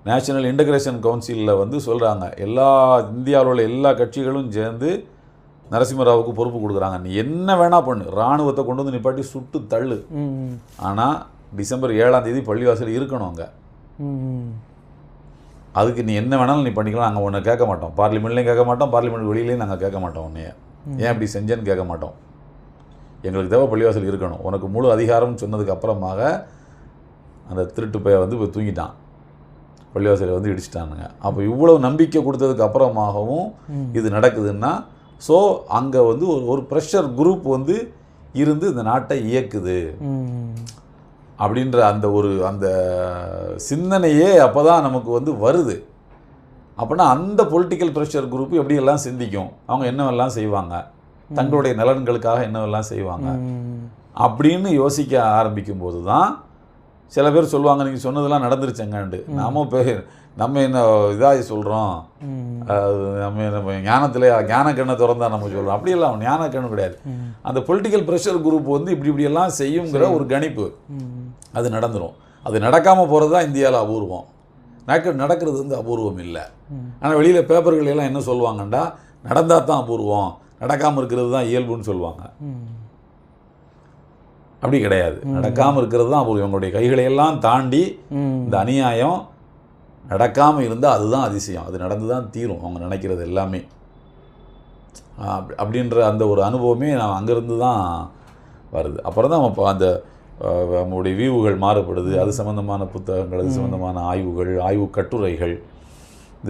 National integration கவுன்சிலில் வந்து சொல்கிறாங்க, எல்லா இந்தியாவில் உள்ள எல்லா கட்சிகளும் சேர்ந்து நரசிம்மராவுக்கு பொறுப்பு கொடுக்குறாங்க. நீ என்ன வேணால் பண்ணு, இராணுவத்தை கொண்டு வந்து நிப்பாட்டி சுட்டு தள்ளு, ஆனால் டிசம்பர் 7ஆம் தேதி பள்ளிவாசல் இருக்கணும் அங்கே. அதுக்கு நீ என்ன வேணாலும் நீ பண்ணிக்கலாம், நாங்கள் ஒன்று கேட்க மாட்டோம், பார்லிமெண்ட்லேயும் கேட்க மாட்டோம், பார்லிமெண்ட் வெளியிலேயும் நாங்கள் கேட்க மாட்டோம், உன்னைய ஏன் அப்படி செஞ்சேன்னு கேட்க மாட்டோம், எங்களுக்கு தேவை பள்ளிவாசல் இருக்கணும், உனக்கு முழு அதிகாரம்னு சொன்னதுக்கு அப்புறமாக அந்த திருட்டு பைய வந்து இப்போ தூங்கிட்டான், பள்ளிவாசலை வந்து இடிச்சிட்டானுங்க. அப்போ இவ்வளோ நம்பிக்கை கொடுத்ததுக்கு அப்புறமாகவும் இது நடக்குதுன்னா, ஸோ அங்கே வந்து ஒரு ப்ரெஷர் குரூப் வந்து இருந்து இந்த நாட்டை இயக்குது அப்படின்ற அந்த சிந்தனையே அப்போ தான் நமக்கு வந்து வருது. அப்படின்னா அந்த பொலிட்டிக்கல் ப்ரெஷர் குரூப் எப்படியெல்லாம் சிந்திக்கும், அவங்க என்னவெல்லாம் செய்வாங்க, தங்களுடைய நலன்களுக்காக என்னவெல்லாம் செய்வாங்க அப்படின்னு யோசிக்க ஆரம்பிக்கும் போது தான் சில பேர் சொல்லுவாங்க, நீங்கள் சொன்னதெல்லாம் நடந்துருச்சங்காண்டு. நம்ம என்ன இதாக சொல்கிறோம், நம்ம ஞான கண்ணை திறந்தா நம்ம சொல்கிறோம், அப்படியெல்லாம் ஞான கண்ணு கிடையாது. அந்த பொலிட்டிக்கல் ப்ரெஷர் குரூப் வந்து இப்படியெல்லாம் செய்யுங்கிற ஒரு கணிப்பு அது நடந்துடும். அது நடக்காமல் போகிறது தான் இந்தியாவில் அபூர்வம், நடக்கிறது வந்து அபூர்வம் இல்லை. ஆனால் வெளியில் பேப்பர்கள் எல்லாம் என்ன சொல்லுவாங்கண்டா, நடந்தால் தான் அபூர்வம், நடக்காமல் இருக்கிறது தான் இயல்புன்னு சொல்லுவாங்க. அப்படி கிடையாது, நடக்காமல் இருக்கிறது தான் அபூர்வம். இவங்களுடைய கைகளையெல்லாம் தாண்டி இந்த அநியாயம் நடக்காமல் இருந்தால் அதுதான் அதிசயம், அது நடந்து தான் தீரும் அவங்க நினைக்கிறது எல்லாமே. அப்படின்ற அந்த ஒரு அனுபவமே நான் அங்கேருந்து தான் வருது. அப்புறம் தான் நம்ம அந்த நம்மளுடைய வியூகள் மாறுபடுது, அது சம்மந்தமான புத்தகங்கள், அது சம்மந்தமான ஆய்வுகள், ஆய்வு கட்டுரைகள்,